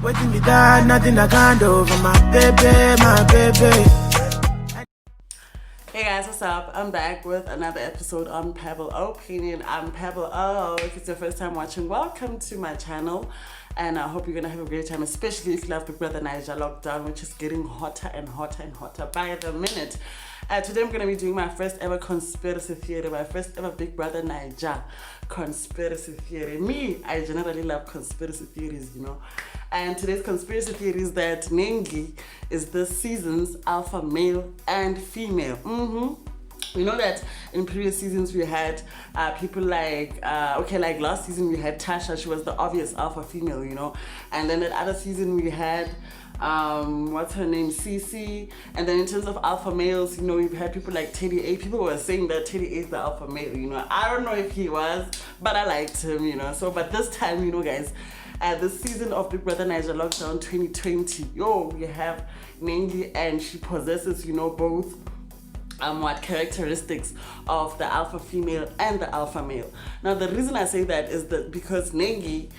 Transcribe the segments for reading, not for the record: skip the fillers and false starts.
Waiting me that, nothing I can't do for my baby, my baby. Hey guys, what's up? I'm back with another episode on Pebble Opinion. I'm Pebble O. If it's your first time watching, welcome to my channel. And I hope you're gonna have a great time, especially if you love Bbnaija lockdown, which is getting hotter and hotter and hotter by the minute. Today I'm gonna be doing my first ever conspiracy theory, my first ever Bbnaija conspiracy theory. Me, I generally love conspiracy theories, you know. And today's conspiracy theory is that Nengi is this season's alpha male and female. We know that in previous seasons we had people like, like last season we had Tasha, she was the obvious alpha female, you know. And then that other season we had, what's her name, Cece. And then in terms of alpha males, you know, we've had people like Teddy A. People were saying that Teddy A is the alpha male, you know. I don't know if he was, but I liked him, you know. So, but this time, you know, guys, this season of Bbnaija Lockdown 2020, we have Nengi, and she possesses, you know, both characteristics of the alpha female and the alpha male. Now the reason I say that is that because Nengi,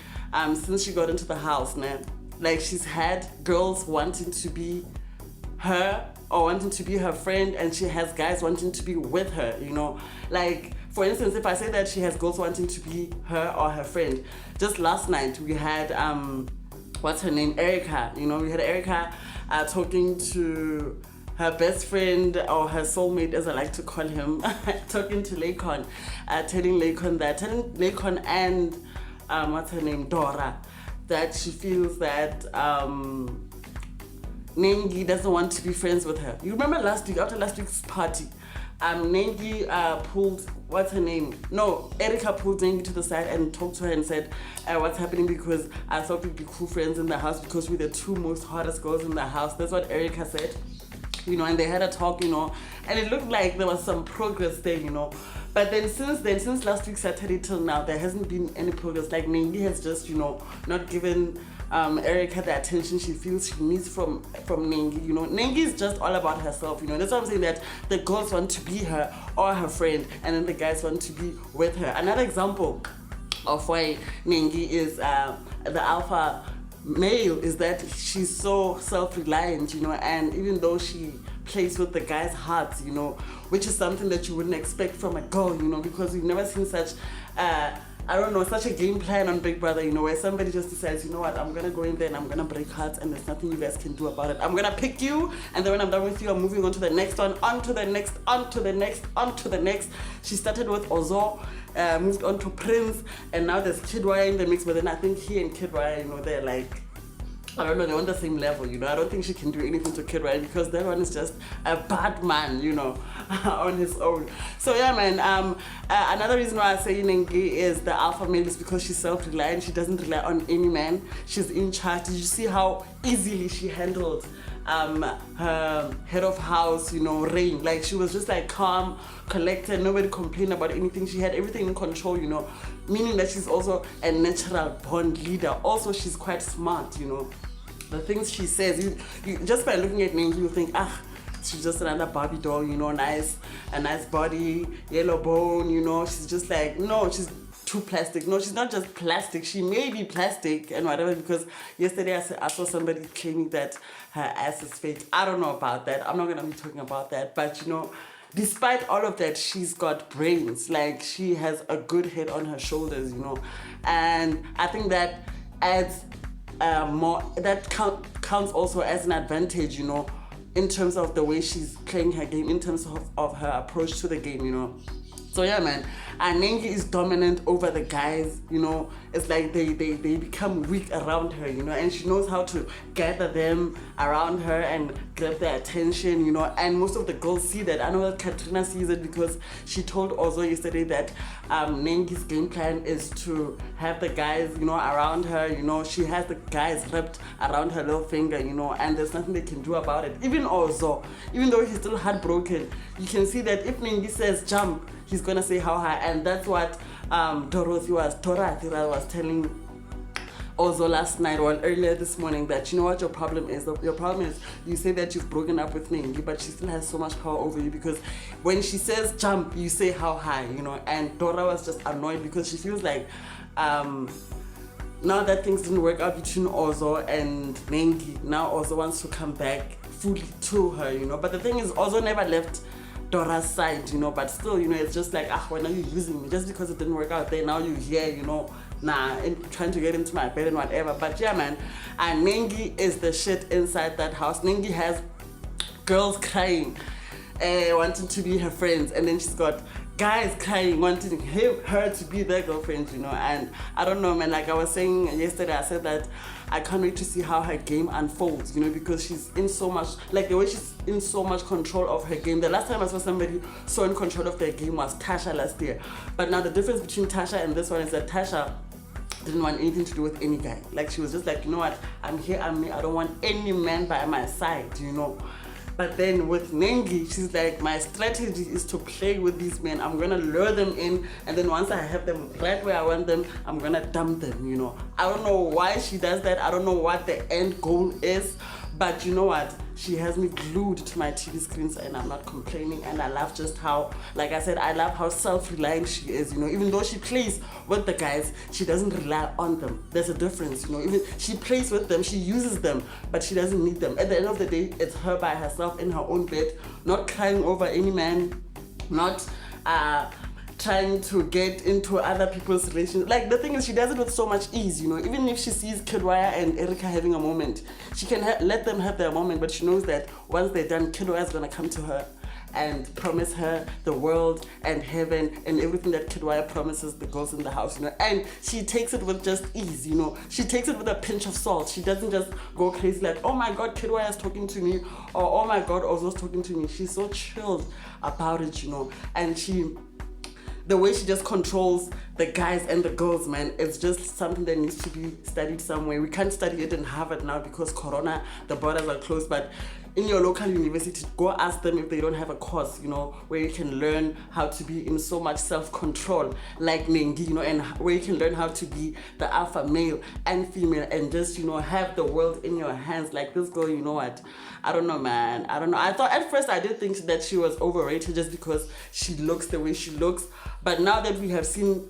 since she got into the house now, like she's had girls wanting to be her or wanting to be her friend, and she has guys wanting to be with her, you know. Like for instance, if I say that she has girls wanting to be her or her friend, just last night we had what's her name, Erica, you know, we had Erica talking to her best friend, or her soulmate as I like to call him, talking to Laycon, telling Laycon and what's her name, Dora, that she feels that Nengi doesn't want to be friends with her. You remember last week, after last week's party, Nengi pulled, what's her name? No, Erica pulled Nengi to the side and talked to her and said, what's happening, because I thought we'd be cool friends in the house because we're the two most hottest girls in the house. That's what Erica said. You know, and they had a talk, you know, and it looked like there was some progress there, you know. But then since last week Saturday till now, there hasn't been any progress. Like Nengi has just, you know, not given Erica the attention she feels she needs from Nengi, you know. Nengi is just all about herself, you know. That's why I'm saying that the girls want to be her or her friend, and then the guys want to be with her. Another example of why Nengi is the alpha male is that she's so self-reliant, you know, and even though she plays with the guys' hearts, you know, which is something that you wouldn't expect from a girl, you know, because we've never seen such such a game plan on Big Brother, you know, where somebody just decides, you know what, I'm gonna go in there and I'm gonna break hearts and there's nothing you guys can do about it. I'm gonna pick you, and then when I'm done with you, I'm moving on to the next one, on to the next, on to the next, on to the next. She started with Ozo, moved on to Prince, and now there's Kidwaya in the mix, but then I think he and Kidwaya, you know, they're like, I don't know, they're on the same level, you know. I don't think she can do anything to Kidwaya because that one is just a bad man, you know, on his own. So yeah, man, another reason why I say Nengi is the alpha male is because she's self-reliant. She doesn't rely on any man. She's in charge. Did you see how easily she handled her head of house, you know, Rain? Like she was just like calm, collected, nobody complained about anything. She had everything in control, you know, meaning that she's also a natural born leader. Also, she's quite smart, you know. The things she says, you just by looking at Nengi, you think, she's just another Barbie doll, you know, a nice body, yellow bone, you know. She's just like, no, she's too plastic. No, she's not just plastic. She may be plastic and whatever, because yesterday I saw somebody claiming that her ass is fake. I don't know about that. I'm not going to be talking about that. But, you know, despite all of that, she's got brains. Like, she has a good head on her shoulders, you know. And I think that adds more, that counts also as an advantage, you know, in terms of the way she's playing her game, in terms of her approach to the game, you know. So yeah, man, and Nengi is dominant over the guys, you know. It's like they become weak around her, you know, and she knows how to gather them around her and grab their attention, you know. And most of the girls see that. I know that Katrina sees it because she told Ozo yesterday that Nengi's game plan is to have the guys, you know, around her, you know. She has the guys wrapped around her little finger, you know, and there's nothing they can do about it. Even Ozo, even though he's still heartbroken, you can see that if Nengi says jump, he's gonna say how high. And that's what Dora was telling Ozo last night or earlier this morning, that you know what your problem is. Your problem is you say that you've broken up with Nengi, but she still has so much power over you, because when she says jump, you say how high, you know. And Dora was just annoyed because she feels like now that things didn't work out between Ozo and Nengi, now Ozo wants to come back fully to her, you know. But the thing is, Ozo never left Dora's side, you know, but still, you know, it's just like, when are you using me? Just because it didn't work out there, now you're here, you know, and trying to get into my bed and whatever. But yeah, man, and Nengi is the shit inside that house. Nengi has girls crying, wanting to be her friends, and then she's got guys crying, wanting her to be their girlfriend, you know. And I don't know, man, like I was saying yesterday, I said that I can't wait to see how her game unfolds, you know, because she's in so much, like the way she's in so much control of her game. The last time I saw somebody so in control of their game was Tasha last year. But now the difference between Tasha and this one is that Tasha didn't want anything to do with any guy. Like, she was just like, you know what, I'm here, I'm me, I don't want any man by my side, you know. But then with Nengi, she's like, my strategy is to play with these men. I'm gonna lure them in, and then once I have them right where I want them, I'm gonna dump them, you know. I don't know why she does that. I don't know what the end goal is, but you know what? She has me glued to my TV screens, and I'm not complaining. And I love just how, like I said, I love how self-reliant she is, you know. Even though she plays with the guys, she doesn't rely on them. There's a difference, you know. Even she plays with them, she uses them, but she doesn't need them. At the end of the day, it's her by herself in her own bed, not crying over any man, not trying to get into other people's relations. Like, the thing is, she does it with so much ease, you know. Even if she sees Kidwaya and Erica having a moment, she can let them have their moment, but she knows that once they're done, Kidwaya is gonna come to her and promise her the world and heaven and everything that Kidwaya promises the girls in the house, you know. And she takes it with just ease, you know. She takes it with a pinch of salt. She doesn't just go crazy like, oh my God, Kidwaya is talking to me, or oh my God, Ozo's talking to me. She's so chilled about it, you know. And the way she just controls the guys and the girls, man, it's just something that needs to be studied somewhere. We can't study it in Harvard now because Corona, the borders are closed, but in your local university, go ask them if they don't have a course, you know, where you can learn how to be in so much self-control like Nengi, you know, and where you can learn how to be the alpha male and female and just, you know, have the world in your hands. Like this girl, you know what, I don't know, man, I don't know. I thought at first I did think that she was overrated just because she looks the way she looks, but now that we have seen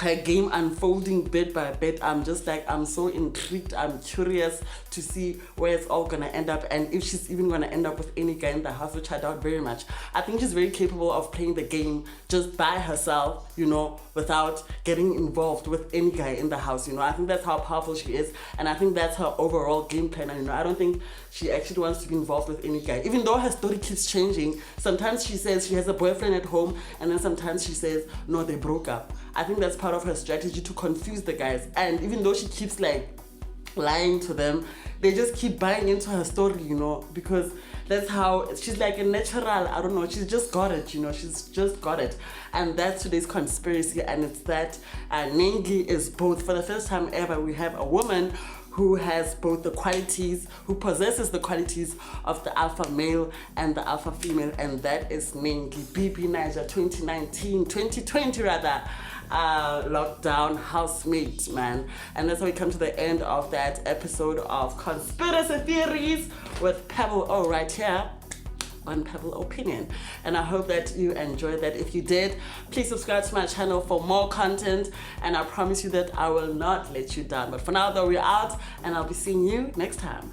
her game unfolding bit by bit, I'm just like, I'm so intrigued, I'm curious to see where it's all gonna end up, and if she's even gonna end up with any guy in the house, which I doubt very much. I think she's very capable of playing the game just by herself, you know, without getting involved with any guy in the house, you know. I think that's how powerful she is, and I think that's her overall game plan, and you know, I don't think she actually wants to be involved with any guy, even though her story keeps changing. Sometimes she says she has a boyfriend at home, and then sometimes she says, no, they broke up. I think that's part of her strategy to confuse the guys. And even though she keeps like lying to them, they just keep buying into her story, you know, because that's how she's like a natural, I don't know, she's just got it, you know, she's just got it. And that's today's conspiracy, and it's that Nengi is both. For the first time ever, we have a woman who has both the qualities, who possesses the qualities of the alpha male and the alpha female, and that is Nengi. Bbnaija 2020 rather. Lockdown housemate, man. And that's how we come to the end of that episode of Conspiracy Theories with Pebble O right here on Pebble Opinion. And I hope that you enjoyed that. If you did, please subscribe to my channel for more content, and I promise you that I will not let you down. But for now though, we're out, and I'll be seeing you next time.